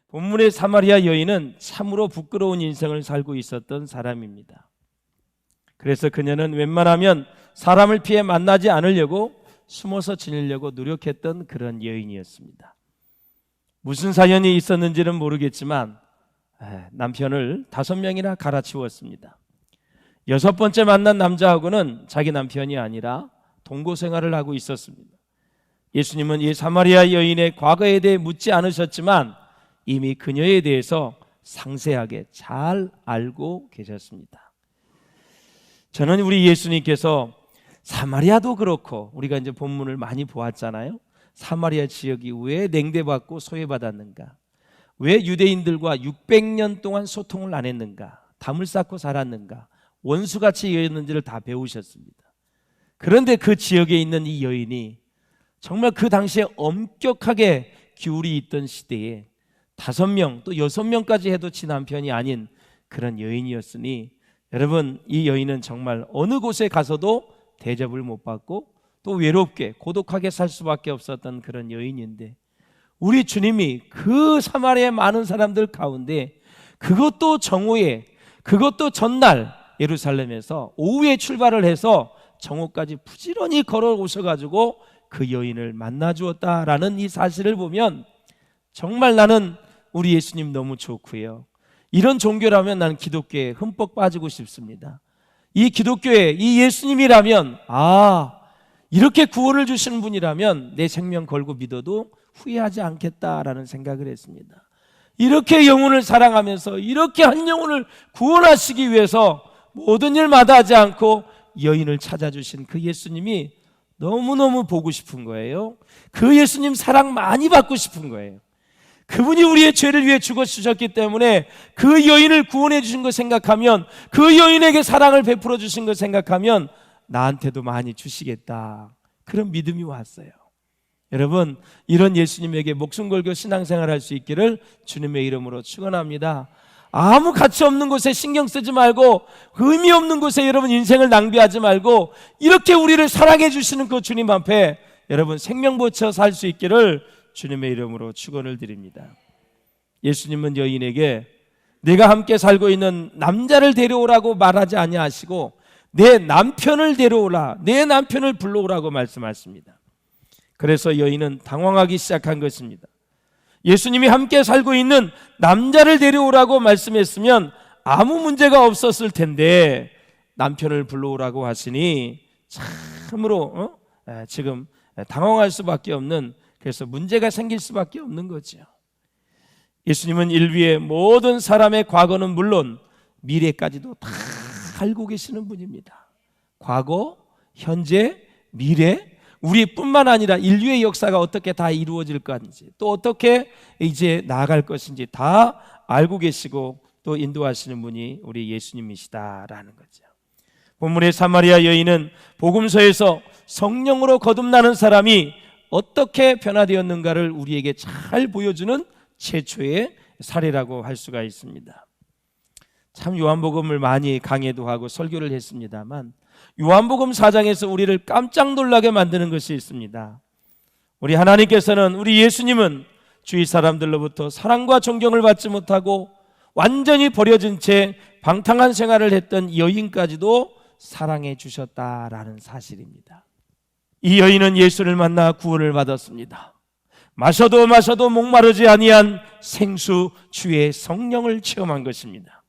본문의 사마리아 여인은 참으로 부끄러운 인생을 살고 있었던 사람입니다. 그래서 그녀는 웬만하면 사람을 피해 만나지 않으려고 숨어서 지내려고 노력했던 그런 여인이었습니다. 무슨 사연이 있었는지는 모르겠지만 남편을 5명이나 갈아치웠습니다. 6번째 만난 남자하고는 자기 남편이 아니라 동거 생활을 하고 있었습니다. 예수님은 이 사마리아 여인의 과거에 대해 묻지 않으셨지만 이미 그녀에 대해서 상세하게 잘 알고 계셨습니다. 저는 우리 예수님께서 사마리아도 그렇고 우리가 이제 본문을 많이 보았잖아요. 사마리아 지역이 왜 냉대받고 소외받았는가? 왜 유대인들과 600년 동안 소통을 안 했는가? 담을 쌓고 살았는가? 원수같이 여겼는지를 다 배우셨습니다. 그런데 그 지역에 있는 이 여인이 정말 그 당시에 엄격하게 규율이 있던 시대에 5명 또 6명까지 해도 지 남편이 아닌 그런 여인이었으니 여러분, 이 여인은 정말 어느 곳에 가서도 대접을 못 받고 또 외롭게 고독하게 살 수밖에 없었던 그런 여인인데 우리 주님이 그 사마리아의 많은 사람들 가운데 그것도 정오에 그것도 전날 예루살렘에서 오후에 출발을 해서 정오까지 부지런히 걸어오셔가지고 그 여인을 만나 주었다라는 이 사실을 보면 정말 나는 우리 예수님 너무 좋고요. 이런 종교라면 나는 기독교에 흠뻑 빠지고 싶습니다. 이 기독교에 이 예수님이라면 이렇게 구원을 주시는 분이라면 내 생명 걸고 믿어도 후회하지 않겠다라는 생각을 했습니다. 이렇게 영혼을 사랑하면서 이렇게 한 영혼을 구원하시기 위해서 모든 일 마다하지 않고 여인을 찾아주신 그 예수님이 너무너무 보고 싶은 거예요. 그 예수님 사랑 많이 받고 싶은 거예요. 그분이 우리의 죄를 위해 죽어주셨기 때문에 그 여인을 구원해 주신 것 생각하면 그 여인에게 사랑을 베풀어 주신 것 생각하면 나한테도 많이 주시겠다, 그런 믿음이 왔어요. 여러분, 이런 예수님에게 목숨 걸고 신앙생활 할 수 있기를 주님의 이름으로 축원합니다. 아무 가치 없는 곳에 신경 쓰지 말고 의미 없는 곳에 여러분 인생을 낭비하지 말고 이렇게 우리를 사랑해 주시는 그 주님 앞에 여러분 생명 바쳐 살 수 있기를 주님의 이름으로 축원을 드립니다. 예수님은 여인에게 내가 함께 살고 있는 남자를 데려오라고 말하지 아니하시고 내 남편을 데려오라, 내 남편을 불러오라고 말씀하십니다. 그래서 여인은 당황하기 시작한 것입니다. 예수님이 함께 살고 있는 남자를 데려오라고 말씀했으면 아무 문제가 없었을 텐데 남편을 불러오라고 하시니 참으로 지금 당황할 수밖에 없는, 그래서 문제가 생길 수밖에 없는 거죠. 예수님은 인류의 모든 사람의 과거는 물론 미래까지도 다 알고 계시는 분입니다. 과거, 현재, 미래, 우리뿐만 아니라 인류의 역사가 어떻게 다 이루어질 건지 또 어떻게 이제 나아갈 것인지 다 알고 계시고 또 인도하시는 분이 우리 예수님이시다라는 거죠. 본문의 사마리아 여인은 복음서에서 성령으로 거듭나는 사람이 어떻게 변화되었는가를 우리에게 잘 보여주는 최초의 사례라고 할 수가 있습니다. 참 요한복음을 많이 강해도 하고 설교를 했습니다만 요한복음 4장에서 우리를 깜짝 놀라게 만드는 것이 있습니다. 우리 하나님께서는, 우리 예수님은 주위 사람들로부터 사랑과 존경을 받지 못하고 완전히 버려진 채 방탕한 생활을 했던 여인까지도 사랑해 주셨다라는 사실입니다. 이 여인은 예수를 만나 구원을 받았습니다. 마셔도 목마르지 아니한 생수 주의 성령을 체험한 것입니다.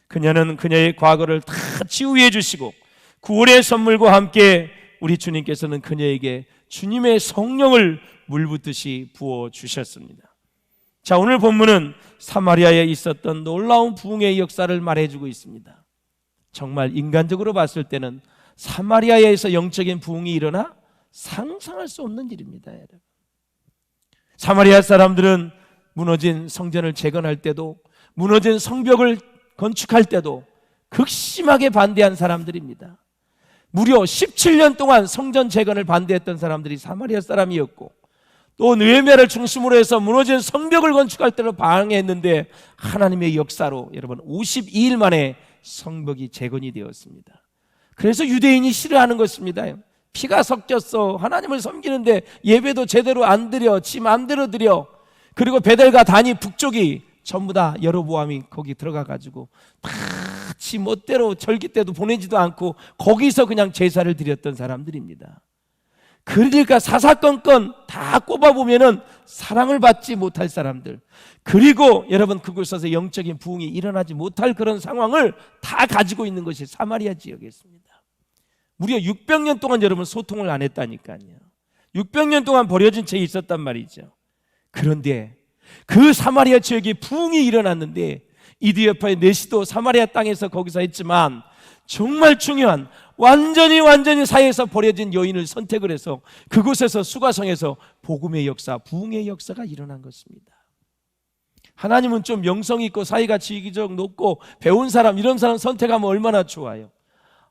그녀는 그녀의 과거를 다 치유해 주시고 구원의 선물과 함께 우리 주님께서는 그녀에게 주님의 성령을 물붓듯이 부어주셨습니다. 자, 오늘 본문은 사마리아에 있었던 놀라운 부흥의 역사를 말해주고 있습니다. 정말 인간적으로 봤을 때는 사마리아에서 영적인 부흥이 일어나 상상할 수 없는 일입니다. 여러분, 사마리아 사람들은 무너진 성전을 재건할 때도 무너진 성벽을 건축할 때도 극심하게 반대한 사람들입니다. 무려 17년 동안 성전 재건을 반대했던 사람들이 사마리아 사람이었고 또 느헤미야를 중심으로 해서 무너진 성벽을 건축할 때로 방해했는데 하나님의 역사로 여러분 52일 만에 성벽이 재건이 되었습니다. 그래서 유대인이 싫어하는 것입니다. 피가 섞였어, 하나님을 섬기는데 예배도 제대로 안 드려, 지 마음대로 드려. 그리고 베델과 다니 북쪽이 전부 다 여로보암이 거기 들어가가지고 다 지 멋대로 절기 때도 보내지도 않고 거기서 그냥 제사를 드렸던 사람들입니다. 그러니까 사사건건 다 꼽아보면은 사랑을 받지 못할 사람들, 그리고 여러분 그곳에서 영적인 부흥이 일어나지 못할 그런 상황을 다 가지고 있는 것이 사마리아 지역이었습니다. 무려 600년 동안 여러분 소통을 안 했다니까요. 600년 동안 버려진 채 있었단 말이죠. 그런데 그 사마리아 지역에 부흥이 일어났는데, 이디오피아의 내시도 사마리아 땅에서 거기서 했지만 정말 중요한 완전히 사회에서 버려진 여인을 선택을 해서 그곳에서 수가성에서 복음의 역사, 부흥의 역사가 일어난 것입니다. 하나님은 좀 명성 있고 사이가 지기적 높고 배운 사람, 이런 사람 선택하면 얼마나 좋아요.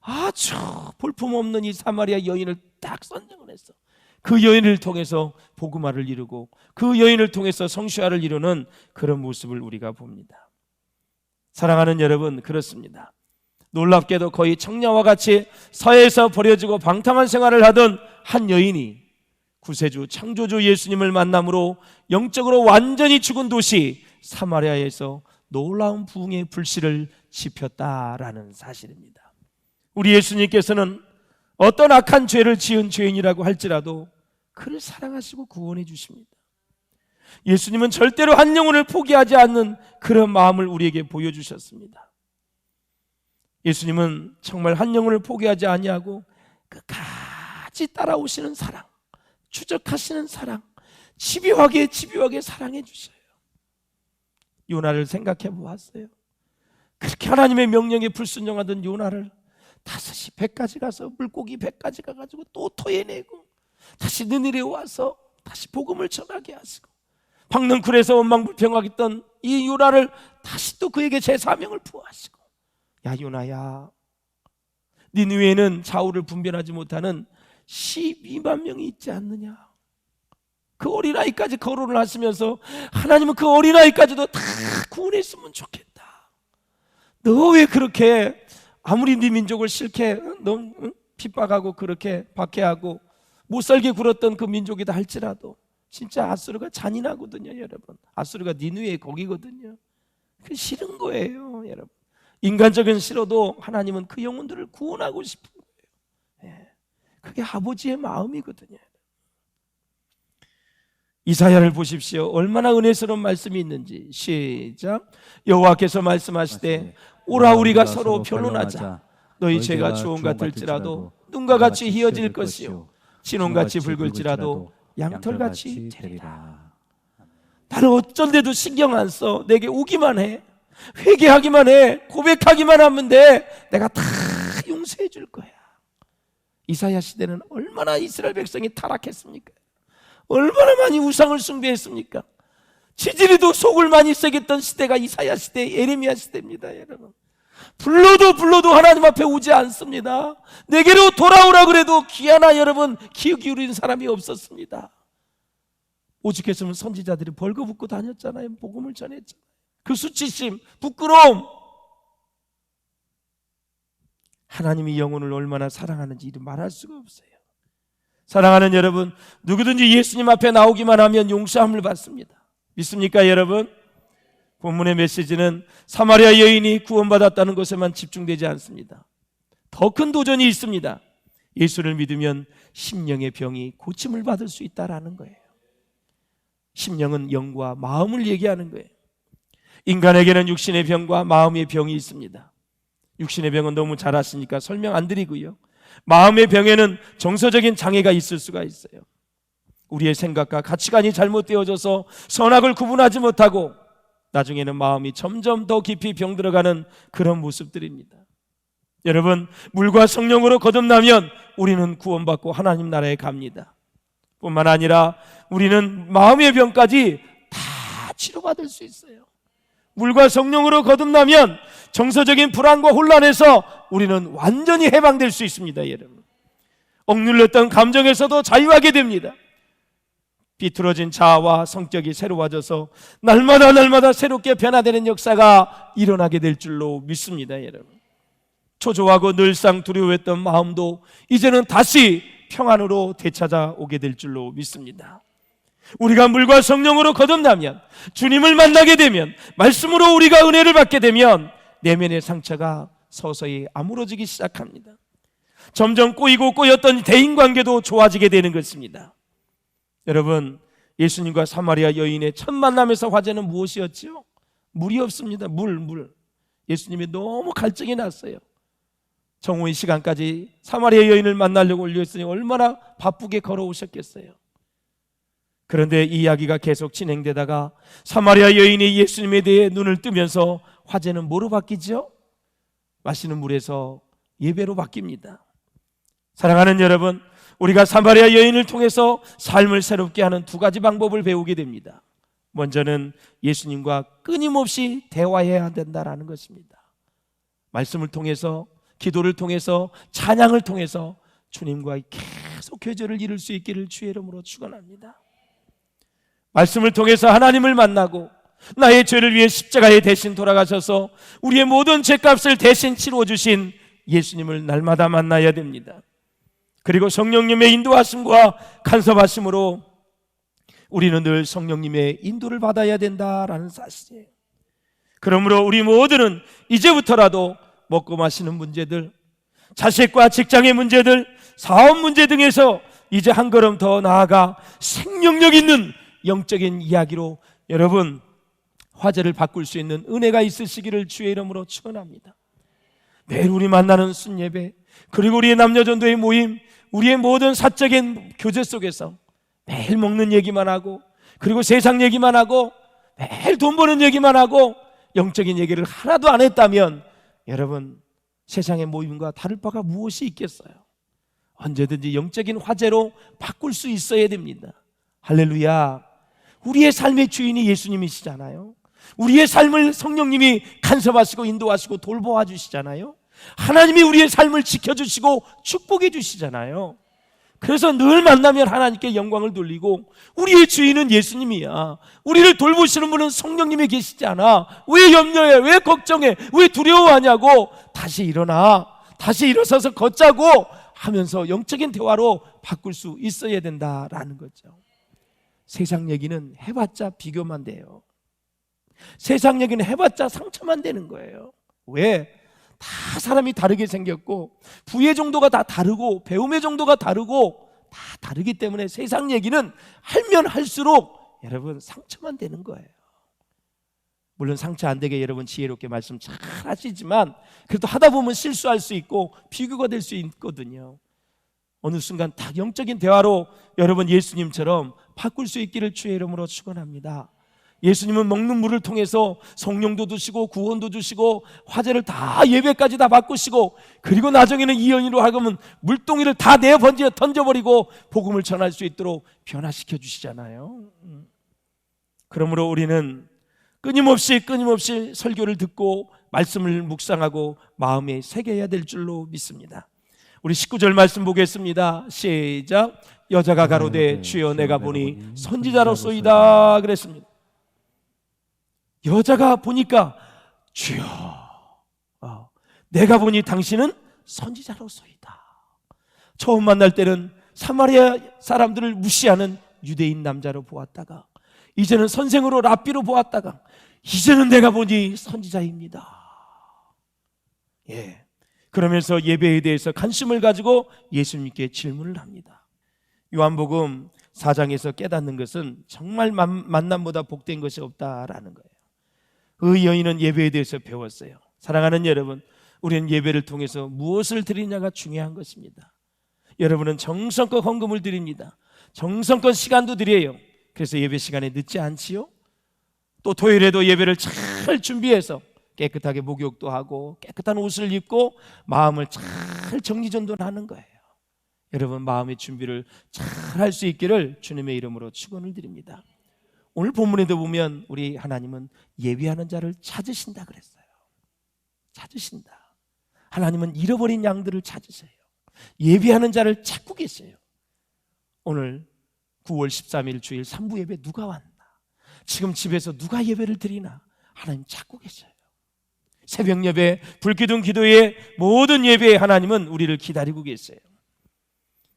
아주 볼품없는 이 사마리아 여인을 딱 선정을 했어. 그 여인을 통해서 복음화를 이루고 그 여인을 통해서 성취화를 이루는 그런 모습을 우리가 봅니다. 사랑하는 여러분, 그렇습니다. 놀랍게도 거의 청녀와 같이 서해에서 버려지고 방탕한 생활을 하던 한 여인이 구세주 창조주 예수님을 만남으로 영적으로 완전히 죽은 도시 사마리아에서 놀라운 부흥의 불씨를 지폈다라는 사실입니다. 우리 예수님께서는 어떤 악한 죄를 지은 죄인이라고 할지라도 그를 사랑하시고 구원해 주십니다. 예수님은 절대로 한 영혼을 포기하지 않는 그런 마음을 우리에게 보여주셨습니다. 예수님은 정말 한 영혼을 포기하지 아니하고 끝까지 따라오시는 사랑, 추적하시는 사랑, 집요하게 사랑해 주셔요. 요나를 생각해 보았어요. 그렇게 하나님의 명령에 불순종하던 요나를 5시 배까지 가서 물고기 배까지 가가지고 또 토해내고 다시 느느리에 와서 다시 복음을 전하게 하시고 박능쿨에서 원망불평하겠던 이 요나를 다시 또 그에게 제 사명을 부어하시고, 야 요나야, 니느웨에는 좌우를 분별하지 못하는 12만 명이 있지 않느냐. 그 어린아이까지 거론을 하시면서 하나님은 그 어린아이까지도 다 구원했으면 좋겠다. 너 왜 그렇게 아무리 네 민족을 싫게 너 핍박하고 그렇게 박해하고 못살게 굴었던 그 민족이다 할지라도 진짜 아수르가 잔인하거든요. 여러분, 아수르가 니느웨 거기거든요. 그 싫은 거예요. 여러분, 인간적인 싫어도 하나님은 그 영혼들을 구원하고 싶은 거예요. 예. 그게 아버지의 마음이거든요. 이사야를 보십시오. 얼마나 은혜스러운 말씀이 있는지. 시작. 여호와께서 말씀하시되 오라 우리가 서로 변론하자. 너희 죄가 주홍 같을지라도 눈과 같이 희어질 것이요 진홍같이 붉을지라도 양털같이 되리라. 나는 어쩐데도 신경 안 써. 내게 오기만 해, 회개하기만 해, 고백하기만 하면 돼. 내가 다 용서해 줄 거야. 이사야 시대는 얼마나 이스라엘 백성이 타락했습니까? 얼마나 많이 우상을 숭배했습니까? 지지리도 속을 많이 썩였던 시대가 이사야 시대, 예레미야 시대입니다. 여러분, 불러도 하나님 앞에 오지 않습니다. 내게로 돌아오라 그래도 귀하나 여러분 귀 기울이는 사람이 없었습니다. 오죽했으면 선지자들이 벌거벗고 다녔잖아요. 복음을 전했잖아요. 그 수치심, 부끄러움, 하나님이 영혼을 얼마나 사랑하는지 이루 말할 수가 없어요. 사랑하는 여러분, 누구든지 예수님 앞에 나오기만 하면 용서함을 받습니다. 믿습니까 여러분? 본문의 메시지는 사마리아 여인이 구원받았다는 것에만 집중되지 않습니다. 더 큰 도전이 있습니다. 예수를 믿으면 심령의 병이 고침을 받을 수 있다라는 거예요. 심령은 영과 마음을 얘기하는 거예요. 인간에게는 육신의 병과 마음의 병이 있습니다. 육신의 병은 너무 잘 아시니까 설명 안 드리고요. 마음의 병에는 정서적인 장애가 있을 수가 있어요. 우리의 생각과 가치관이 잘못되어져서 선악을 구분하지 못하고 나중에는 마음이 점점 더 깊이 병들어가는 그런 모습들입니다. 여러분, 물과 성령으로 거듭나면 우리는 구원받고 하나님 나라에 갑니다. 뿐만 아니라 우리는 마음의 병까지 다 치료받을 수 있어요. 물과 성령으로 거듭나면 정서적인 불안과 혼란에서 우리는 완전히 해방될 수 있습니다. 여러분, 억눌렸던 감정에서도 자유하게 됩니다. 비틀어진 자아와 성격이 새로워져서 날마다 새롭게 변화되는 역사가 일어나게 될 줄로 믿습니다. 여러분, 초조하고 늘상 두려워했던 마음도 이제는 다시 평안으로 되찾아오게 될 줄로 믿습니다. 우리가 물과 성령으로 거듭나면, 주님을 만나게 되면, 말씀으로 우리가 은혜를 받게 되면 내면의 상처가 서서히 아물어지기 시작합니다. 점점 꼬이고 꼬였던 대인관계도 좋아지게 되는 것입니다. 여러분, 예수님과 사마리아 여인의 첫 만남에서 화제는 무엇이었죠? 물이 없습니다. 물. 예수님이 너무 갈증이 났어요. 정오의 시간까지 사마리아 여인을 만나려고 올렸으니 얼마나 바쁘게 걸어오셨겠어요. 그런데 이 이야기가 계속 진행되다가 사마리아 여인이 예수님에 대해 눈을 뜨면서 화제는 뭐로 바뀌죠? 마시는 물에서 예배로 바뀝니다. 사랑하는 여러분, 우리가 사마리아 여인을 통해서 삶을 새롭게 하는 두 가지 방법을 배우게 됩니다. 먼저는 예수님과 끊임없이 대화해야 된다는 것입니다. 말씀을 통해서, 기도를 통해서, 찬양을 통해서 주님과 계속 교제를 이룰 수 있기를 주의 이름으로 축원합니다. 말씀을 통해서 하나님을 만나고 나의 죄를 위해 십자가에 대신 돌아가셔서 우리의 모든 죄값을 대신 치러주신 예수님을 날마다 만나야 됩니다. 그리고 성령님의 인도하심과 간섭하심으로 우리는 늘 성령님의 인도를 받아야 된다라는 사실이에요. 그러므로 우리 모두는 이제부터라도 먹고 마시는 문제들, 자식과 직장의 문제들, 사업 문제 등에서 이제 한 걸음 더 나아가 생명력 있는 영적인 이야기로 여러분 화제를 바꿀 수 있는 은혜가 있으시기를 주의 이름으로 축원합니다. 매일 우리 만나는 순예배, 그리고 우리의 남녀전도의 모임, 우리의 모든 사적인 교제 속에서 매일 먹는 얘기만 하고, 그리고 세상 얘기만 하고, 매일 돈 버는 얘기만 하고 영적인 얘기를 하나도 안 했다면 여러분, 세상의 모임과 다를 바가 무엇이 있겠어요? 언제든지 영적인 화제로 바꿀 수 있어야 됩니다. 할렐루야. 우리의 삶의 주인이 예수님이시잖아요. 우리의 삶을 성령님이 간섭하시고 인도하시고 돌보아 주시잖아요. 하나님이 우리의 삶을 지켜주시고 축복해 주시잖아요. 그래서 늘 만나면 하나님께 영광을 돌리고, 우리의 주인은 예수님이야, 우리를 돌보시는 분은 성령님이 계시지 않아, 왜 염려해, 왜 걱정해, 왜 두려워하냐고, 다시 일어나, 다시 일어서서 걷자고 하면서 영적인 대화로 바꿀 수 있어야 된다라는 거죠. 세상 얘기는 해봤자 비교만 돼요. 세상 얘기는 해봤자 상처만 되는 거예요. 왜? 다 사람이 다르게 생겼고, 부의 정도가 다 다르고, 배움의 정도가 다르고, 다 다르기 때문에 세상 얘기는 하면 할수록 여러분 상처만 되는 거예요. 물론 상처 안 되게 여러분 지혜롭게 말씀 잘 하시지만, 그래도 하다 보면 실수할 수 있고 비교가 될 수 있거든요. 어느 순간 다 영적인 대화로 여러분 예수님처럼 바꿀 수 있기를 주의 이름으로 축원합니다. 예수님은 먹는 물을 통해서 성령도 주시고 구원도 주시고 화제를 다, 예배까지 다 바꾸시고, 그리고 나중에는 이 여인으로 하여금 물동이를 다 내어 던져버리고 복음을 전할 수 있도록 변화시켜 주시잖아요. 그러므로 우리는 끊임없이 설교를 듣고 말씀을 묵상하고 마음에 새겨야 될 줄로 믿습니다. 우리 19절 말씀 보겠습니다. 시작. 여자가 가로되 주여 내가 보니 선지자로소이다 그랬습니다. 여자가 보니까 주여, 내가 보니 당신은 선지자로소이다. 처음 만날 때는 사마리아 사람들을 무시하는 유대인 남자로 보았다가, 이제는 선생으로 랍비로 보았다가, 이제는 내가 보니 선지자입니다. 예. 그러면서 예배에 대해서 관심을 가지고 예수님께 질문을 합니다. 요한복음 4장에서 깨닫는 것은 정말 만남보다 복된 것이 없다라는 거예요. 그 여인은 예배에 대해서 배웠어요. 사랑하는 여러분, 우리는 예배를 통해서 무엇을 드리냐가 중요한 것입니다. 여러분은 정성껏 헌금을 드립니다. 정성껏 시간도 드려요. 그래서 예배 시간에 늦지 않지요. 또 토요일에도 예배를 잘 준비해서 깨끗하게 목욕도 하고 깨끗한 옷을 입고 마음을 잘 정리전돈하는 거예요. 여러분, 마음의 준비를 잘 할 수 있기를 주님의 이름으로 축원을 드립니다. 오늘 본문에도 보면 우리 하나님은 예배하는 자를 찾으신다 그랬어요. 찾으신다. 하나님은 잃어버린 양들을 찾으세요. 예배하는 자를 찾고 계세요. 오늘 9월 13일 주일 3부 예배 누가 왔나? 지금 집에서 누가 예배를 드리나? 하나님 찾고 계셔요. 새벽 예배, 불기둥 기도회, 모든 예배에 하나님은 우리를 기다리고 계세요.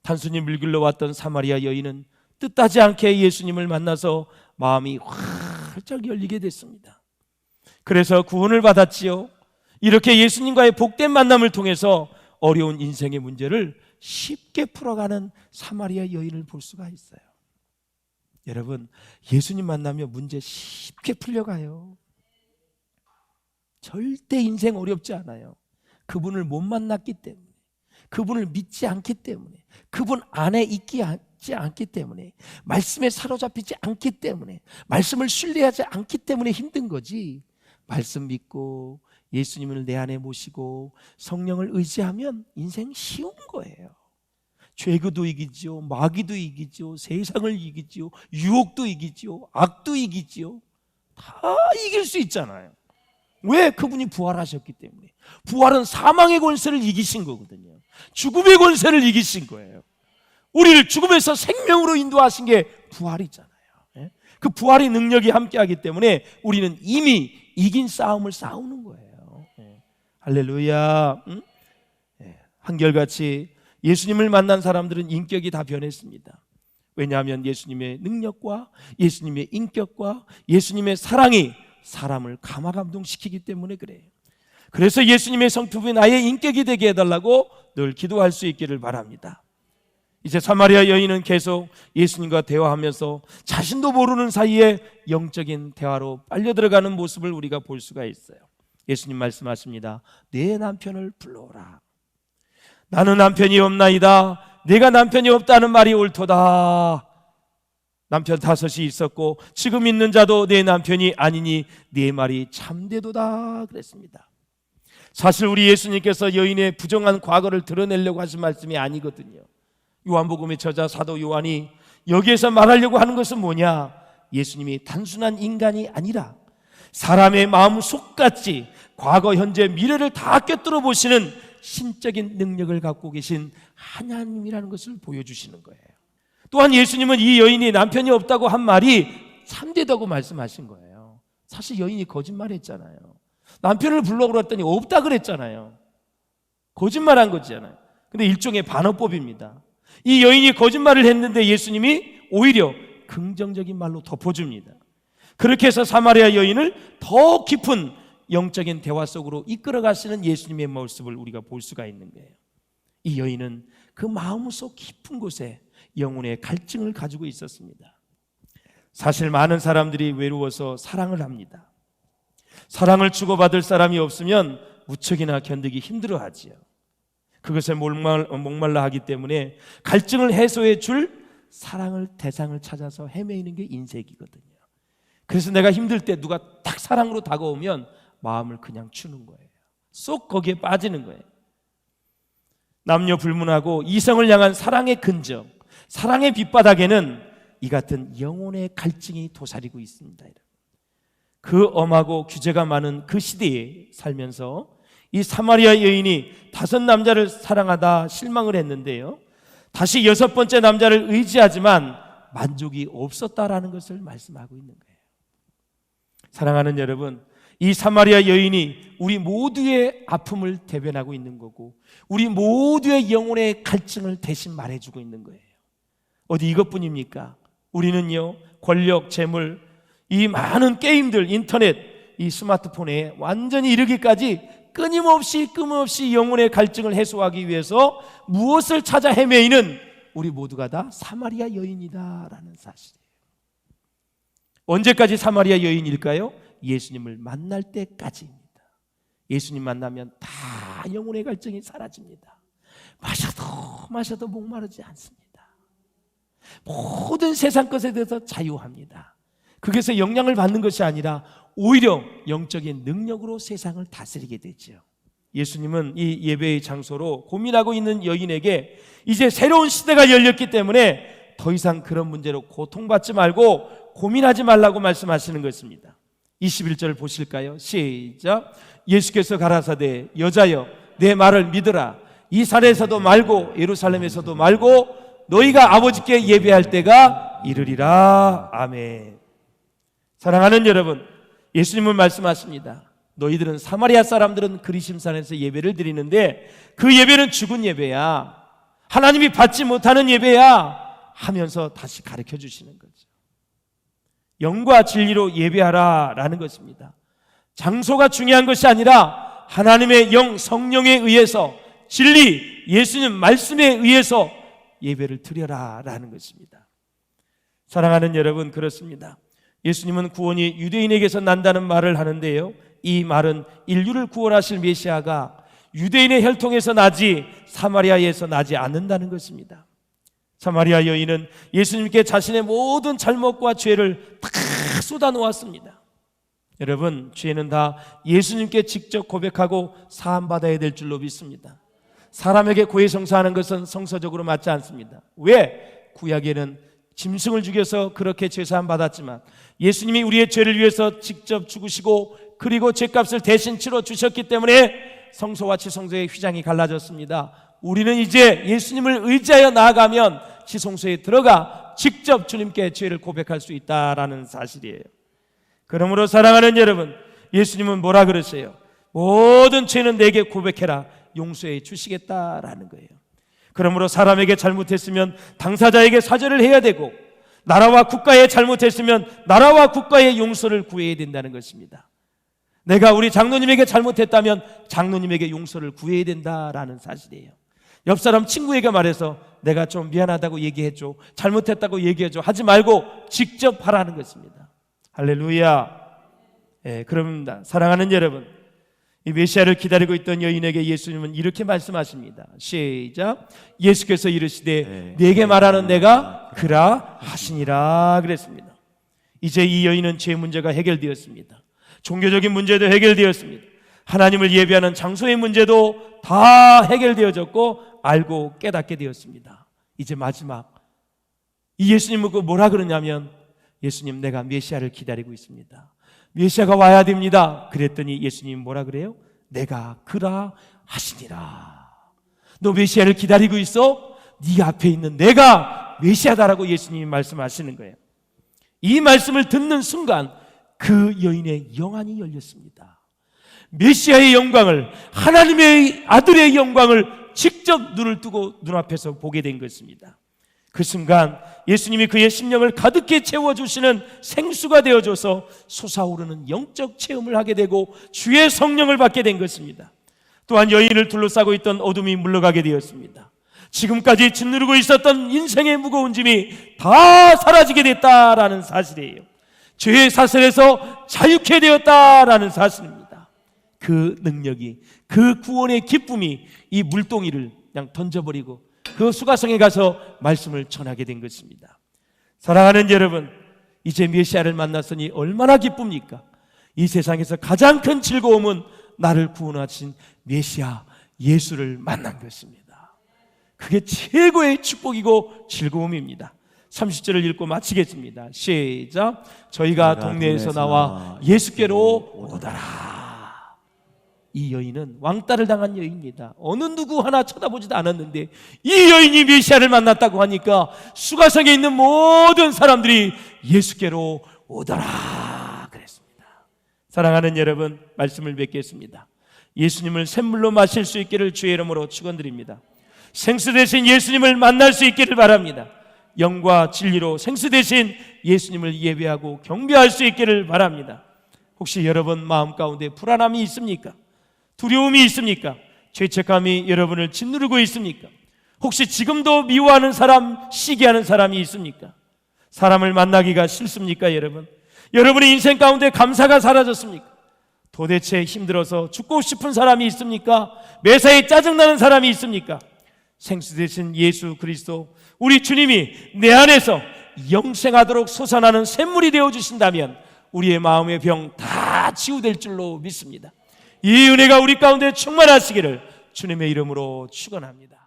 단순히 물 길러 왔던 사마리아 여인은 뜻하지 않게 예수님을 만나서 마음이 활짝 열리게 됐습니다. 그래서 구원을 받았지요. 이렇게 예수님과의 복된 만남을 통해서 어려운 인생의 문제를 쉽게 풀어가는 사마리아 여인을 볼 수가 있어요. 여러분, 예수님 만나면 문제 쉽게 풀려가요. 절대 인생 어렵지 않아요. 그분을 못 만났기 때문에, 그분을 믿지 않기 때문에, 그분 안에 있지 않기 때문에, 말씀에 사로잡히지 않기 때문에, 말씀을 신뢰하지 않기 때문에 힘든 거지. 말씀 믿고 예수님을 내 안에 모시고 성령을 의지하면 인생 쉬운 거예요. 죄도 이기지요, 마귀도 이기지요, 세상을 이기지요, 유혹도 이기지요, 악도 이기지요. 다 이길 수 있잖아요. 왜? 그분이 부활하셨기 때문에. 부활은 사망의 권세를 이기신 거거든요. 죽음의 권세를 이기신 거예요. 우리를 죽음에서 생명으로 인도하신 게 부활이잖아요. 그 부활의 능력이 함께하기 때문에 우리는 이미 이긴 싸움을 싸우는 거예요. 할렐루야. 한결같이 예수님을 만난 사람들은 인격이 다 변했습니다. 왜냐하면 예수님의 능력과 예수님의 인격과 예수님의 사랑이 사람을 감화감동시키기 때문에 그래요. 그래서 예수님의 성품이 나의 인격이 되게 해달라고 늘 기도할 수 있기를 바랍니다. 이제 사마리아 여인은 계속 예수님과 대화하면서 자신도 모르는 사이에 영적인 대화로 빨려 들어가는 모습을 우리가 볼 수가 있어요. 예수님 말씀하십니다. 내 남편을 불러오라. 나는 남편이 없나이다. 내가 남편이 없다는 말이 옳도다. 남편 5이 있었고 지금 있는 자도 내 남편이 아니니 네 말이 참되도다 그랬습니다. 사실 우리 예수님께서 여인의 부정한 과거를 드러내려고 하신 말씀이 아니거든요. 요한복음의 저자 사도 요한이 여기에서 말하려고 하는 것은 뭐냐? 예수님이 단순한 인간이 아니라 사람의 마음 속같이 과거, 현재, 미래를 다 꿰뚫어 보시는 신적인 능력을 갖고 계신 하나님이라는 것을 보여주시는 거예요. 또한 예수님은 이 여인이 남편이 없다고 한 말이 참되다고 말씀하신 거예요. 사실 여인이 거짓말했잖아요. 남편을 불러오라 했더니 없다 그랬잖아요. 거짓말한 거잖아요. 근데 일종의 반어법입니다. 이 여인이 거짓말을 했는데 예수님이 오히려 긍정적인 말로 덮어줍니다. 그렇게 해서 사마리아 여인을 더 깊은 영적인 대화 속으로 이끌어 가시는 예수님의 모습을 우리가 볼 수가 있는 거예요. 이 여인은 그 마음속 깊은 곳에 영혼의 갈증을 가지고 있었습니다. 사실 많은 사람들이 외로워서 사랑을 합니다. 사랑을 주고받을 사람이 없으면 무척이나 견디기 힘들어하지요. 그것에 목말라 하기 때문에 갈증을 해소해 줄 사랑을 대상을 찾아서 헤매이는 게 인생이거든요. 그래서 내가 힘들 때 누가 딱 사랑으로 다가오면 마음을 그냥 주는 거예요. 쏙 거기에 빠지는 거예요. 남녀 불문하고 이성을 향한 사랑의 근정, 사랑의 밑바닥에는 이 같은 영혼의 갈증이 도사리고 있습니다. 그 엄하고 규제가 많은 그 시대에 살면서 이 사마리아 여인이 5 남자를 사랑하다 실망을 했는데요, 다시 6번째 남자를 의지하지만 만족이 없었다라는 것을 말씀하고 있는 거예요. 사랑하는 여러분, 이 사마리아 여인이 우리 모두의 아픔을 대변하고 있는 거고 우리 모두의 영혼의 갈증을 대신 말해주고 있는 거예요. 어디 이것뿐입니까? 우리는요, 권력, 재물, 이 많은 게임들, 인터넷, 이 스마트폰에 완전히 이르기까지 끊임없이 영혼의 갈증을 해소하기 위해서 무엇을 찾아 헤매이는 우리 모두가 다 사마리아 여인이다라는 사실이에요. 언제까지 사마리아 여인일까요? 예수님을 만날 때까지입니다. 예수님 만나면 다 영혼의 갈증이 사라집니다. 마셔도 목마르지 않습니다. 모든 세상 것에 대해서 자유합니다. 거기서 영향을 받는 것이 아니라 오히려 영적인 능력으로 세상을 다스리게 되죠. 예수님은 이 예배의 장소로 고민하고 있는 여인에게 이제 새로운 시대가 열렸기 때문에 더 이상 그런 문제로 고통받지 말고 고민하지 말라고 말씀하시는 것입니다. 21절 보실까요? 시작. 예수께서 가라사대 여자여 내 말을 믿으라. 이 산에서도 말고 예루살렘에서도 말고 너희가 아버지께 예배할 때가 이르리라. 아멘. 사랑하는 여러분, 예수님은 말씀하십니다. 너희들은 사마리아 사람들은 그리심산에서 예배를 드리는데 그 예배는 죽은 예배야. 하나님이 받지 못하는 예배야. 하면서 다시 가르쳐 주시는 거죠. 영과 진리로 예배하라라는 것입니다. 장소가 중요한 것이 아니라 하나님의 영, 성령에 의해서, 진리, 예수님 말씀에 의해서 예배를 드려라라는 것입니다. 사랑하는 여러분, 그렇습니다. 예수님은 구원이 유대인에게서 난다는 말을 하는데요, 이 말은 인류를 구원하실 메시아가 유대인의 혈통에서 나지 사마리아에서 나지 않는다는 것입니다. 사마리아 여인은 예수님께 자신의 모든 잘못과 죄를 다 쏟아놓았습니다. 여러분, 죄는 다 예수님께 직접 고백하고 사함받아야 될 줄로 믿습니다. 사람에게 고해성사하는 것은 성서적으로 맞지 않습니다. 왜? 구약에는 짐승을 죽여서 그렇게 죄사함 받았지만 예수님이 우리의 죄를 위해서 직접 죽으시고 그리고 죄값을 대신 치러 주셨기 때문에 성소와 지성소의 휘장이 갈라졌습니다. 우리는 이제 예수님을 의지하여 나아가면 지성소에 들어가 직접 주님께 죄를 고백할 수 있다라는 사실이에요. 그러므로 사랑하는 여러분, 예수님은 뭐라 그러세요? 모든 죄는 내게 고백해라, 용서해 주시겠다라는 거예요. 그러므로 사람에게 잘못했으면 당사자에게 사죄를 해야 되고, 나라와 국가에 잘못했으면 나라와 국가의 용서를 구해야 된다는 것입니다. 내가 우리 장로님에게 잘못했다면 장로님에게 용서를 구해야 된다라는 사실이에요. 옆 사람 친구에게 말해서 내가 좀 미안하다고 얘기해줘, 잘못했다고 얘기해줘 하지 말고 직접 하라는 것입니다. 할렐루야. 그럽니다. 사랑하는 여러분, 이 메시아를 기다리고 있던 여인에게 예수님은 이렇게 말씀하십니다. 시작. 예수께서 이르시되 내게 말하는 내가 그라 하시니라 그랬습니다. 이제 이 여인은 죄 문제가 해결되었습니다. 종교적인 문제도 해결되었습니다. 하나님을 예배하는 장소의 문제도 다 해결되어졌고 알고 깨닫게 되었습니다. 이제 마지막, 이 예수님은 뭐라 그러냐면, 예수님, 내가 메시아를 기다리고 있습니다. 메시아가 와야 됩니다. 그랬더니 예수님이 뭐라 그래요? 내가 그라 하시니라. 너 메시아를 기다리고 있어? 네 앞에 있는 내가 메시아다라고 예수님이 말씀하시는 거예요. 이 말씀을 듣는 순간 그 여인의 영안이 열렸습니다. 메시아의 영광을, 하나님의 아들의 영광을 직접 눈을 뜨고 눈앞에서 보게 된 것입니다. 그 순간 예수님이 그의 심령을 가득히 채워주시는 생수가 되어줘서 솟아오르는 영적 체험을 하게 되고 주의 성령을 받게 된 것입니다. 또한 여인을 둘러싸고 있던 어둠이 물러가게 되었습니다. 지금까지 짓누르고 있었던 인생의 무거운 짐이 다 사라지게 됐다라는 사실이에요. 죄의 사슬에서 자유케 되었다라는 사실입니다. 그 능력이, 그 구원의 기쁨이 이 물동이를 그냥 던져버리고 그 수가성에 가서 말씀을 전하게 된 것입니다. 사랑하는 여러분, 이제 메시아를 만났으니 얼마나 기쁩니까? 이 세상에서 가장 큰 즐거움은 나를 구원하신 메시아 예수를 만난 것입니다. 그게 최고의 축복이고 즐거움입니다. 30절을 읽고 마치겠습니다. 시작. 저희가 동네에서 나와 예수께로 오더라. 이 여인은 왕따를 당한 여인입니다. 어느 누구 하나 쳐다보지도 않았는데 이 여인이 메시아를 만났다고 하니까 수가성에 있는 모든 사람들이 예수께로 오더라 그랬습니다. 사랑하는 여러분, 말씀을 맺겠습니다. 예수님을 샘물로 마실 수 있기를 주의 이름으로 축원드립니다. 생수 대신 예수님을 만날 수 있기를 바랍니다. 영과 진리로 생수 대신 예수님을 예배하고 경배할 수 있기를 바랍니다. 혹시 여러분 마음 가운데 불안함이 있습니까? 두려움이 있습니까? 죄책감이 여러분을 짓누르고 있습니까? 혹시 지금도 미워하는 사람, 시기하는 사람이 있습니까? 사람을 만나기가 싫습니까, 여러분? 여러분의 인생 가운데 감사가 사라졌습니까? 도대체 힘들어서 죽고 싶은 사람이 있습니까? 매사에 짜증나는 사람이 있습니까? 생수 되신 예수 그리스도, 우리 주님이 내 안에서 영생하도록 솟아나는 샘물이 되어주신다면 우리의 마음의 병 다 치유될 줄로 믿습니다. 이 은혜가 우리 가운데 충만하시기를 주님의 이름으로 축원합니다.